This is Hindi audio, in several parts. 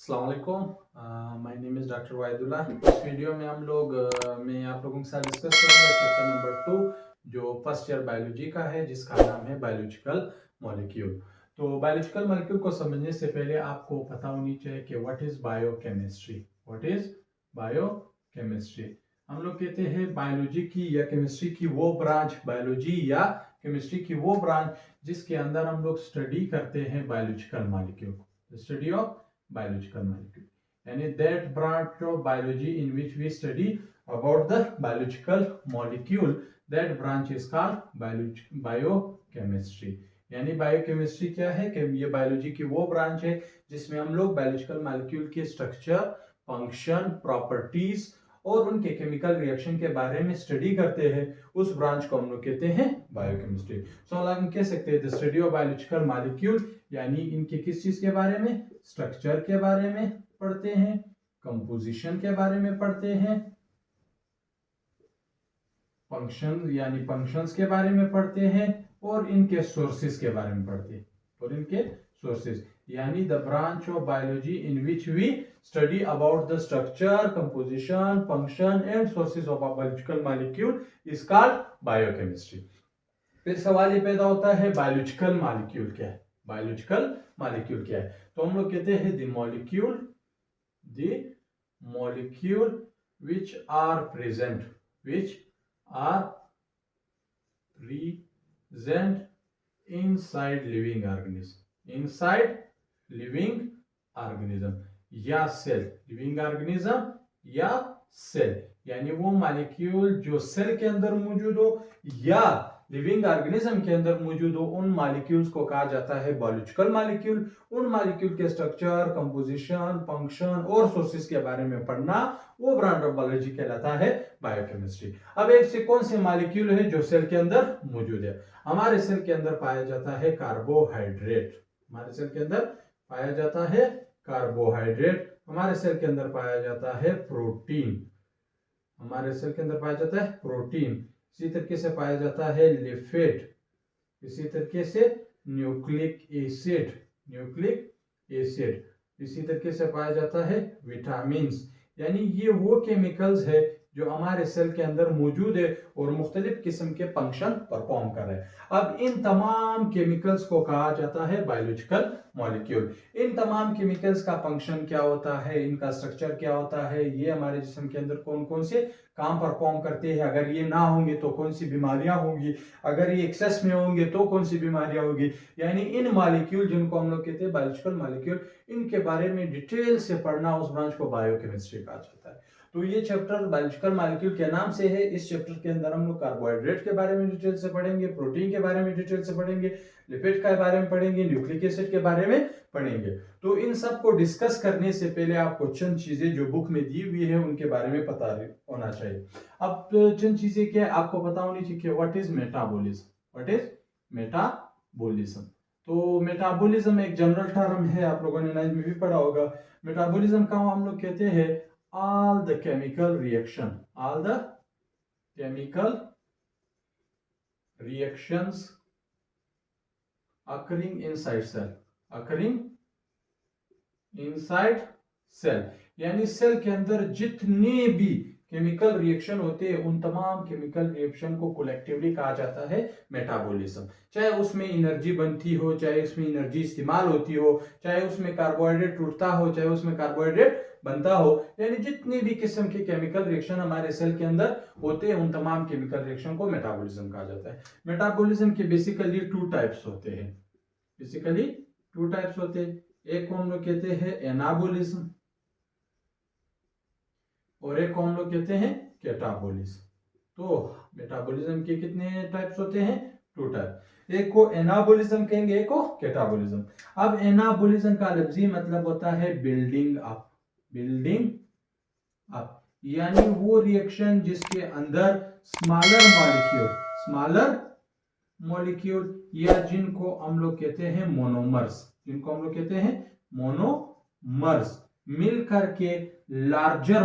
अस्सलाम वालेकुम, माय नेम इज़ डॉक्टर वाहिदुल्ला। इस वीडियो में मैं आप लोगों के साथ डिस्कस करूंगा चैप्टर नंबर 2 जो फर्स्ट ईयर बायोलॉजी का है, जिसका नाम है बायोलॉजिकल मॉलिक्यूल। तो बायोलॉजिकल मॉलिक्यूल को समझने से पहले आपको पता होनी चाहिए कि what is biochemistry. What is biochemistry? हम लोग कहते हैं बायोलॉजी की या केमिस्ट्री की वो ब्रांच, बायोलॉजी या केमिस्ट्री की वो ब्रांच जिसके अंदर हम लोग स्टडी करते हैं biological molecule, study of biological molecule, yani that branch of biology in which we study about the biological molecule, that branch is called biochemistry। यानी बायोकेमिस्ट्री क्या है कि ये बायोलॉजी की वो ब्रांच है जिसमें हम लोग बायोलॉजिकल मॉलिक्यूल के स्ट्रक्चर, फंक्शन, प्रॉपर्टीज और उनके केमिकल रिएक्शन के बारे में स्टडी करते हैं। उस ब्रांच को हम लोग कहते हैं बायोकेमिस्ट्री। सो हम कह सकते हैं the study of biological molecule, यानी इनके किस चीज के बारे में, स्ट्रक्चर के बारे में पढ़ते हैं, कंपोजिशन के बारे में पढ़ते हैं, फंक्शन यानी फंक्शंस के बारे में पढ़ते हैं और इनके सोर्सेज के बारे में पढ़ते हैं। और इनके सोर्सेज यानी the branch of biology in which we study about the structure, composition, function and sources of a biological molecule is called biochemistry. फिर सवाल ये पैदा होता है बायोलॉजिकल मॉलिक्यूल क्या है? बायोलॉजिकल मॉलिक्यूल क्या है? तो हम लोग कहते हैं the molecule which are present inside living organism या सेल, लिविंग ऑर्गेनिज्म या सेल, यानी वो मॉलिक्यूल जो सेल के अंदर मौजूद हो या लिविंग ऑर्गेनिज्म के अंदर मौजूद हो, उन मॉलिक्यूल्स को कहा जाता है बायोलॉजिकल मॉलिक्यूल। उन मॉलिक्यूल के स्ट्रक्चर, कंपोजिशन, फंक्शन और सोर्सेज के बारे में पढ़ना वो ब्रांच ऑफ बायोलॉजी कहलाता है बायोकेमिस्ट्री। अब एक से कौन से मॉलिक्यूल है जो सेल के अंदर मौजूद है? हमारे सेल के अंदर पाया जाता है कार्बोहाइड्रेट। हमारे सेल के अंदर पाया जाता है कार्बोहाइड्रेट। हमारे सेल के अंदर पाया जाता है प्रोटीन। हमारे सेल के अंदर पाया जाता है प्रोटीन। इसी तरीके से पाया जाता है लिपिड। इसी तरीके से न्यूक्लिक एसिड। इसी तरीके से पाया जाता है विटामिन्स। यानी ये वो केमिकल्स है जो हमारे सेल के अंदर मौजूद है और मुख्तलिफ किस्म के फंक्शन परफॉर्म कर रहे हैं। अब इन तमाम केमिकल्स को कहा जाता है बायोलॉजिकल मॉलिक्यूल। इन तमाम केमिकल्स का फंक्शन क्या होता है, इनका स्ट्रक्चर क्या होता है, ये हमारे जिस्म के अंदर कौन कौन से काम परफॉर्म करते हैं, अगर ये ना होंगे तो कौन सी बीमारियां होंगी, अगर ये एक्सेस में होंगे तो कौन सी बीमारियां होगी, यानी इन मॉलिक्यूल जिनको हम लोग कहते हैं बायोलॉजिकल मॉलिक्यूल, इनके बारे में डिटेल से पढ़ना उस ब्रांच को बायोकेमिस्ट्री कहा जाता है। तो ये चैप्टर बायोलॉजिकल मॉलिक्यूल के नाम से है। इस चैप्टर के अंदर हम लोग कार्बोहाइड्रेट के बारे में डिटेल से पढ़ेंगे, प्रोटीन के बारे में डिटेल से पढ़ेंगे, लिपिड के बारे में पढ़ेंगे, न्यूक्लिक एसिड के बारे में पढ़ेंगे। तो इन सब को डिस्कस करने से पहले आपको चंद चीजें जो बुक में दी हुई है उनके बारे में पता होना चाहिए। अब चंद चीजें क्या है आपको पता होनी चाहिए। What is metabolism? तो मेटाबॉलिज्म एक जनरल टर्म है, आप लोगों ने 9th में भी पढ़ा होगा। मेटाबॉलिज्म का हम लोग कहते हैं all the chemical reactions occurring inside cell, यानी सेल के अंदर जितने भी केमिकल रिएक्शन होते हैं उन तमाम केमिकल रिएक्शन को कलेक्टिवली कहा जाता है मेटाबॉलिज्म। चाहे उसमें एनर्जी बनती हो, चाहे उसमें एनर्जी इस्तेमाल होती हो, चाहे उसमें कार्बोहाइड्रेट टूटता हो, चाहे उसमें कार्बोहाइड्रेट बनता हो, यानी जितनी भी किस्म के केमिकल रिएक्शन हमारे सेल के अंदर होते हैं उन तमाम केमिकल रिएक्शन को मेटाबॉलिज्म कहा जाता है। मेटाबॉलिज्म के बेसिकली टू टाइप्स होते हैं। एक को हम लोग कहते हैं एनाबॉलिज्म और एक को हम लोग कहते हैं कैटाबॉलिज्म। तो मेटाबॉलिज्म के कितने टाइप्स होते हैं? 2 टाइप। एक को एनाबॉलिज्म कहेंगे, एक को कैटाबॉलिज्म। अब एनाबॉलिज्म का लफ्जी मतलब होता है बिल्डिंग अप, यानी वो रिएक्शन जिसके अंदर स्मॉलर मॉलिक्यूल या जिनको हम लोग कहते हैं मोनोमर्स मिल करके लार्जर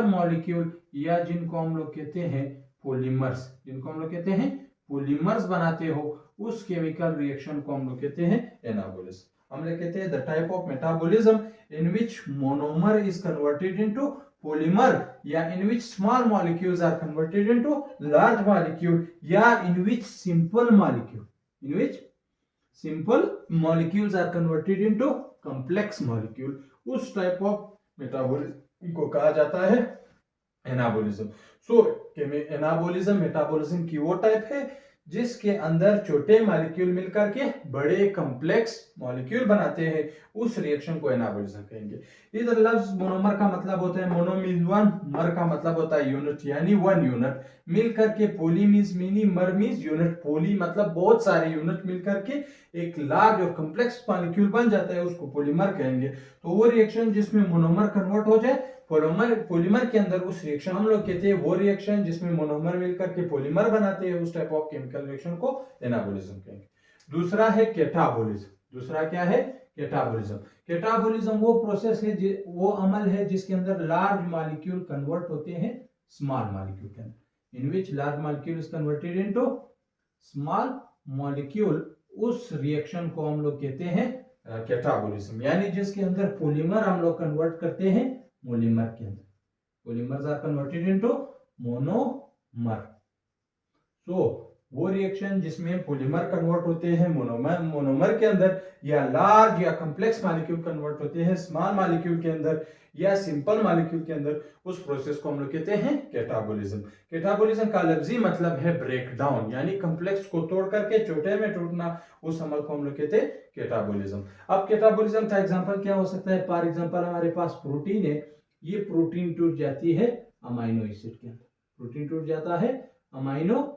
मॉलिक्यूल या जिनको हम लोग कहते हैं पॉलीमर्स बनाते हो, उस केमिकल रिएक्शन को हम लोग कहते हैं एनाबॉलिज्म। हम लोग कहते हैं the type of metabolism in which monomer is converted into polymer, या in which small molecules are converted into large molecule, या in which simple molecules are converted into complex molecule, उस टाइप ऑफ मेटाबॉलिज्म को कहा जाता है एनाबोलिज्म। सो एनाबोलिज्म मेटाबॉलिज्म की वो टाइप है जिसके अंदर छोटे मॉलिक्यूल मिलकर के बड़े कॉम्प्लेक्स मॉलिक्यूल बनाते हैं, उस रिएक्शन को एनाबोलिज्म कहेंगे। इधर लफ्ज मोनोमर का मतलब होता है मोनो मीन्स वन, मर का मतलब होता है यूनिट यानी वन यूनिट, मिलकर के पोली मीन्स मिनी, मर मीन्स यूनिट, पोली मतलब बहुत सारे यूनिट मिलकर के एक लार्ज और कॉम्प्लेक्स मॉलिक्यूल बन जाता है, उसको पॉलीमर कहेंगे। तो वो रिएक्शन जिसमें मोनोमर कन्वर्ट हो जाए पॉलीमर के अंदर, उस रिएक्शन हम लोग कहते हैं वो रिएक्शन जिसमें मोनोमर मिलकर के पॉलीमर बनाते हैं, उस टाइप ऑफ केमिकल रिएक्शन को एनाबोलिज्म कहेंगे। दूसरा है कैटाबोलिज्म। दूसरा क्या है? कैटाबोलिज्म। कैटाबोलिज्म वो प्रोसेस है, वो अमल है जिसके अंदर लार्ज मॉलिक्यूल कन्वर्ट होते हैं स्मॉल मॉलिक्यूल के अंदर, in which large molecule is converted into small molecule, उस रिएक्शन को हम लोग कहते हैं कैटाबोलिज्म, यानी जिसके अंदर पॉलीमर हम लोग कन्वर्ट करते हैं मोनोमर के अंदर, polymers are converted into monomer. So वो रिएक्शन जिसमें पॉलीमर कन्वर्ट होते हैं मोनोमर के अंदर, या लार्ज या कॉम्प्लेक्स मॉलिक्यूल कन्वर्ट होते हैं स्मॉल मॉलिक्यूल के अंदर या सिंपल मॉलिक्यूल के अंदर, उस प्रोसेस को हम लोग कहते हैं कैटाबोलिज्म। कैटाबोलिज्म का लफ्जी मतलब है ब्रेक डाउन, यानी कॉम्प्लेक्स को तोड़ करके छोटे में टूटना, उस अमल को हम लोग कहते हैं कैटाबोलिज्म। अब कैटाबोलिज्म का एग्जांपल क्या हो सकता है? फॉर एग्जांपल हमारे पास प्रोटीन है, ये प्रोटीन टूट जाती है अमाइनो एसिड के अंदर, प्रोटीन टूट जाता है अमाइनो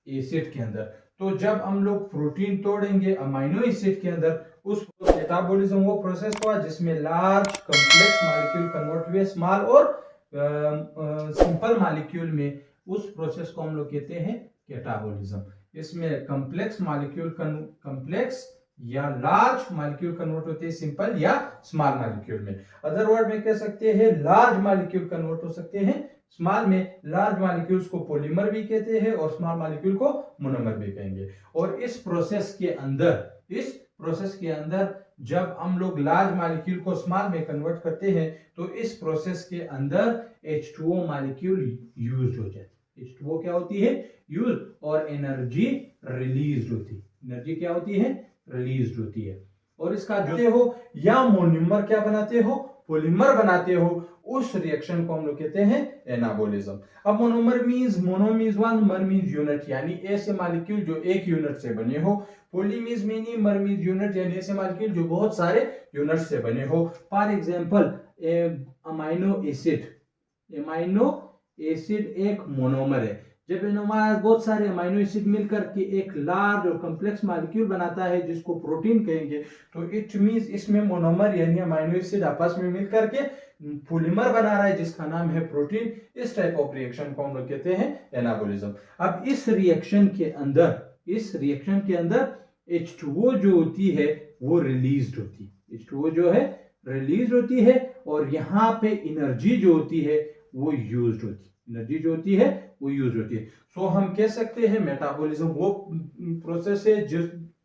एसिड के अंदर। तो जब हम लोग प्रोटीन तोड़ेंगे अमाइनो एसिड के अंदर, उस कैटाबोलिज्म वो प्रोसेस हुआ जिसमें लार्ज कॉम्प्लेक्स मॉलिक्यूल कन्वर्ट हुए स्मॉल और सिंपल मॉलिक्यूल में, उस प्रोसेस को हम लोग कहते हैं कैटाबोलिज्म। इसमें कॉम्प्लेक्स मॉलिक्यूल कॉम्प्लेक्स या लार्ज मॉलिक्यूल कन्वर्ट होते हैं सिंपल या स्मॉल मॉलिक्यूल में। अदर वर्ड में कह सकते हैं लार्ज मॉलिक्यूल कन्वर्ट हो सकते हैं स्मॉल में, लार्ज मॉलिक्यूल्स को पॉलीमर भी कहते हैं और स्मॉल मॉलिक्यूल को मोनोमर भी कहेंगे। और इस प्रोसेस के अंदर जब हम लोग लार्ज मॉलिक्यूल को स्मॉल में कन्वर्ट करते हैं, तो इस प्रोसेस के अंदर H2O मॉलिक्यूल यूज हो जाती है। H2O क्या होती है? यूज, और एनर्जी रिलीज होती है। एनर्जी क्या होती है? रिलीज होती है। और इसका जो हो या मोनोमर क्या बनाते हो? पॉलीमर बनाते हो, उस रिएक्शन को हम लोग कहते हैं एनाबोलिज्म। अब monomer means mono means one, मर मींस यूनिट, यानी ऐसे मॉलिक्यूल जो एक यूनिट से बने हो। पॉली मींस मेनी, मर मींस यूनिट, यानी ऐसे मॉलिक्यूल जो बहुत सारे यूनिट से बने हो। फॉर एग्जांपल अमाइनो एसिड एक मोनोमर है। जब बहुत सारे अमाइनो एसिड मिलकर के एक लार्ज और कॉम्प्लेक्स मॉलिक्यूल बनाता है जिसको प्रोटीन कहेंगे, तो इट मींस इसमें मोनोमर यानी अमाइनो एसिड आपस में मिलकर के पॉलीमर बना रहा है जिसका नाम है प्रोटीन। इस टाइप ऑफ रिएक्शन को हम लोग कहते हैं एनाबोलिज्म। अब इस रिएक्शन के अंदर H2O जो होती है वो रिलीज होती है। H2O जो है रिलीज होती है, और यहाँ पे एनर्जी जो होती है वो यूज होती है। सो हम कह सकते हैं मेटाबॉलिज्म वो प्रोसेस है,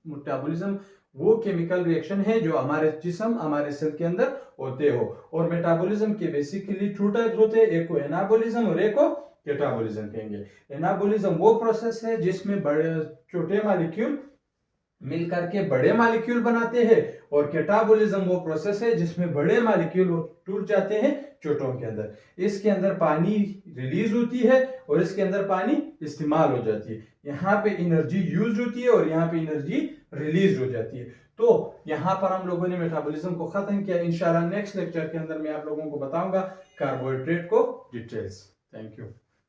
मेटाबॉलिज्म वो केमिकल रिएक्शन है जो हमारे जिस्म हमारे सेल के अंदर होते हो। और मेटाबॉलिज्म के बेसिकली टू टाइप्स होते हैं, एक को एनाबोलिज्म और एक को कैटाबोलिज्म कहेंगे। एनाबोलिज्म वो प्रोसेस है जिसमें बड़े छोटे मॉलिक्यूल मिलकर के बड़े मॉलिक्यूल बनाते हैं, और कैटाबोलिज्म वो प्रोसेस है जिसमें बड़े मॉलिक्यूल टूट जाते हैं छोटों के अंदर। इसके अंदर पानी रिलीज होती है और इसके अंदर पानी इस्तेमाल हो जाती है। यहाँ पे एनर्जी यूज होती है और यहाँ पे एनर्जी रिलीज हो जाती है। तो यहाँ पर हम लोगों ने मेटाबॉलिज्म को खत्म किया। इंशाल्लाह नेक्स्ट लेक्चर के अंदर मैं आप लोगों को बताऊंगा कार्बोहाइड्रेट को डिटेल्स। Thank you.